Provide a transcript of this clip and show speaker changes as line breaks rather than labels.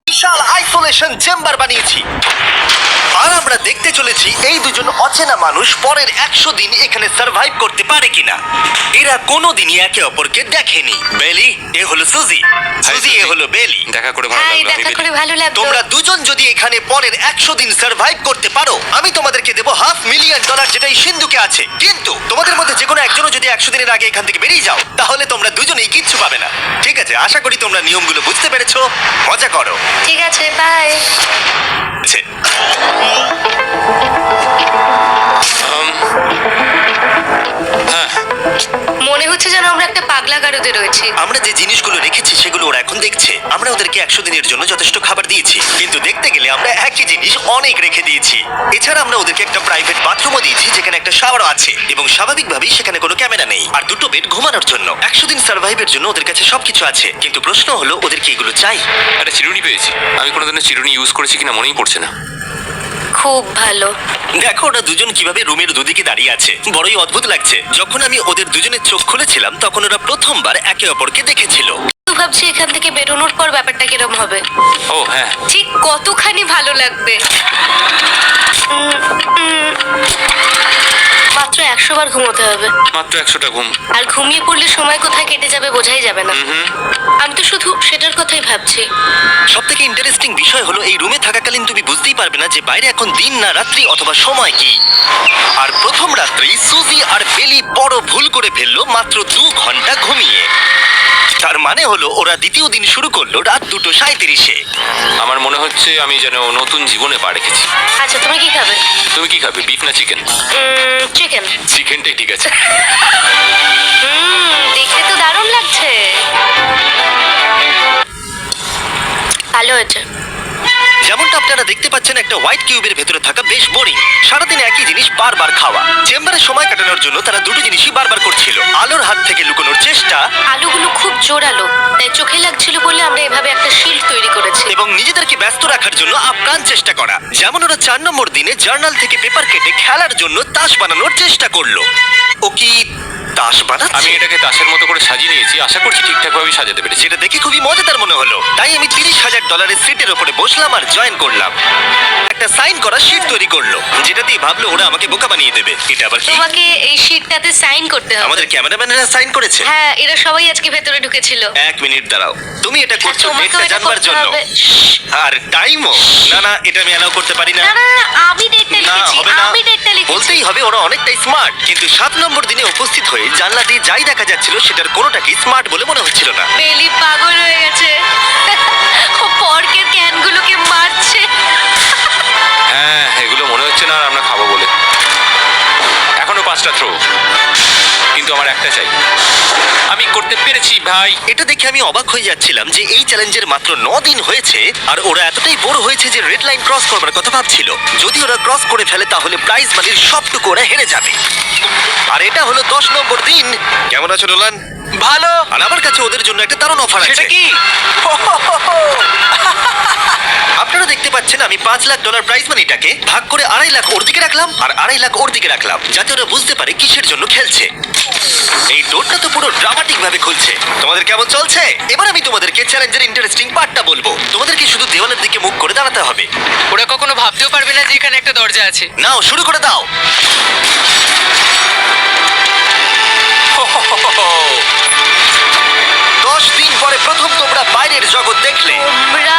বিশাল isolation chamber বানিয়েছি। আর আমরা দেখতে চলেছি এই দুজন অচেনা মানুষ পরের 100 দিন এখানে সার্ভাইভ করতে পারে কিনা। এরা কোনোদিনই একে অপরকে দেখেনি। বেলি, এ হলো সুজি। সুজি, এ হলো বেলি।
দেখা করে ভালো
হাই,
লাগলো।
দেখা করে ভালো লাগলো।
তোমরা দুজন যদি এখানে পরের 100 দিন সার্ভাইভ করতে পারো, আমি তোমাদেরকে দেবো $500,000 যেটা এই সিন্ধুকে আছে। কিন্তু তোমাদের মধ্যে যে কোনো একজনও যদি 100 দিনের আগে এখান থেকে বেরিয়ে যাও, তাহলে তোমরা দুজনেই কিচ্ছু পাবে না। ঠিক আছে, আশা করি তোমরা নিয়মগুলো বুঝতে পেরেছো। মজা করো।
ঠিক আছে, বাই।
আছে।
হ্যাঁ,
মনে হচ্ছে যেন আমরা একটা পাগলা গারদে রয়েছি।
আমরা যে জিনিসগুলো রেখেছি সেগুলো ওরা এখন দেখছে। আমরা ওদেরকে 100 দিনের জন্য যথেষ্ট খাবার দিয়েছি, কিন্তু দেখতে গেলে আমরা একই জিনিস অনেক রেখে দিয়েছি। এছাড়া আমরা ওদেরকে একটা প্রাইভেট বাথরুমও দিয়েছি, যেখানে একটা শাওয়ারও আছে, এবং স্বাভাবিকভাবেই সেখানে কোনো ক্যামেরা নেই, আর দুটো বেড ঘুমানোর জন্য। 100 দিন সার্ভাইভের জন্য ওদের কাছে সবকিছু আছে, কিন্তু প্রশ্ন হলো ওদের কি এগুলো চাই।
একটা চিরুনি পেয়েছি। আমি কোনোদিনও চিরুনি ইউজ করেছি কিনা মনেই পড়ছে না।
খুব ভালো।
দেখো ওরা দুজন কিভাবে রুমের দুদিকে দাঁড়িয়ে আছে, বড়ই অদ্ভুত লাগছে। যখন আমি ওদের দুজনের চোখ খুলেছিলাম, তখন ওরা প্রথমবার একে অপরকে দেখেছিল।
তো ভাবছি এখান থেকে বেরোনোর পর ব্যাপারটা কিরম হবে।
ও হ্যাঁ,
ঠিক কতখানি ভালো লাগবে। মাত্র 100 বার ঘুমোতে হবে,
মাত্র 100টা ঘুম।
আর ঘুমিয়ে পড়লে সময় কোথায় কেটে যাবে বোঝাই যাবে না। আমি তো শুধু সেটার কথাই ভাবছি।
সব থেকে ইন্টারেস্টিং বিষয় হলো এই রুমে থাকাকালীন তুমি বুঝতেই পারবে না যে বাইরে এখন দিন না রাত্রি অথবা সময় কি। আর প্রথম রাত্রেই সুজি আর বেলি বড় ভুল করে ফেললো মাত্র 2 ঘন্টা ঘুমিয়ে। তার মানে হলো ওরা দ্বিতীয় দিন শুরু করলো রাত 2:37-এ।
আমার মনে হচ্ছে আমি যেন নতুন জীবনে পা রেখেছি।
আচ্ছা, তুমি কি খাবে?
তুমি কি খাবে, বিফ না চিকেন?
চিকেন।
চিকেনটাই ঠিক আছে।
দেখতে তো দারুণ লাগছে। ভালো হয়েছে।
যেমনটা আপনারা দেখতে পাচ্ছেন, একটা হোয়াইট কিউবের ভেতরে থাকা বেশ বোরিং। সারাদিন একই জিনিস বারবার খাওয়া। চেম্বারে সময় কাটানোর জন্য তারা দুটো জিনিসই বারবার করছিল: আলোর হাত থেকে লুকোনোর চেষ্টা,
আলুগুলো খুব জোরালো, তাই চোখে লাগছিল বলে আমরা এভাবে একটা শিল্ড তৈরি করেছি।
এবং নিজেদেরকে ব্যস্ত রাখার জন্য আপ্রাণ চেষ্টা করা। যেমন ওরা 4 নম্বর দিনে জার্নাল থেকে পেপার কেটে খেলার জন্য তাস বানানোর চেষ্টা করলো। ও কি তাস বানাচ্ছে?
আমি এটাকে তাসের মতো করে সাজিয়ে নিয়েছি, আশা করছি ঠিকঠাক ভাবে সাজাতে পেরেছি।
যেটা দেখে খুবই মজাদার মনে হলো, তাই আমি $30,000 সিটের উপরে বসলাম আর জয়েন করলাম। একটা সাইন করা শিট তৈরি করলো, যেটা দিয়ে ভাবলো ওরা আমাকে বোকা বানিয়ে দেবে। এটা আবার কি?
তোমাকে এই শিটটাতে সাইন করতে হবে।
আমাদের ক্যামেরাম্যানেরা সাইন করেছে।
হ্যাঁ, এরা সবাই আজকে ভেতরে ঢুকেছিল।
1 মিনিট দাঁড়াও, তুমি এটা করছো
তোমাকেও
ডেটটা
এটা
জানবার
করতে
জন্য?
হবে।
আর টাইমও? না না, এটা আমি অ্যালাউ করতে পারি না।
না না না, আমি ডেটটা
না,
লিখেছি।
হবে না।
আমি ডেটটা লিখেছি।
বলতেই হবে ওরা অনেকটাই স্মার্ট, কিন্তু 7 নম্বর দিনে উপস্থিত হয়ে জানলা দিয়ে যাই দেখা যাচ্ছিল সেটার কোনোটাকেই স্মার্ট বলে মনে হচ্ছিল না।
বেলি পাগল হয়ে গেছে। ও পর্কের ক্যানগুলোকে মারছে।
হ্যাঁ, এগুলো মনে হচ্ছে না আর আমরা খাবো বলে। এখনো 5টা থ্রো, কিন্তু আমার একটা চাই। আমি করতে পেরেছি ভাই।
এটা দেখে আমি অবাক হয়ে যাচ্ছিলাম যে এই চ্যালেঞ্জের মাত্র 9 দিন হয়েছে আর ওরা এতটাই বোর হয়েছে যে রেড লাইন ক্রস করবার কথা ভাবছিল। যদি ওরা ক্রস করে ফেলে তাহলে প্রাইজ মানির সবটুকু ওরা হেরে যাবে। আর এটা হলো 10 নম্বর দিন। কেমন আছো নোলান?
ভালো।
আর আমার কাছে ওদের জন্য একটা দারুণ অফার আছে।
সেটা কি?
আপনারা দেখতে পাচ্ছেন আমি $5 লাখ প্রাইজ মানিটাকে ভাগ করে 2.5 লাখ ওর দিকে রাখলাম আর 2.5 লাখ ওর দিকে রাখলাম, যাতে ওরা বুঝতে পারে কিসের জন্য খেলছে। এই ডোরটা তো পুরো ড্রামাটিক ভাবে খুলছে। তোমাদের কেমন চলছে? এবার আমি তোমাদেরকে চ্যালেঞ্জের ইন্টারেস্টিং পার্টটা বলবো। তোমাদেরকে শুধু দেওয়ালের দিকে মুখ করে দাঁড়াতে হবে।
ওরা কখনো ভাবতেও পারবে না যে এখানে একটা দরজা আছে।
নাও শুরু করে দাও।
Oh,
10 দিন পরে প্রথম তোমরা বাইরের জগৎ দেখলে।
তোমরা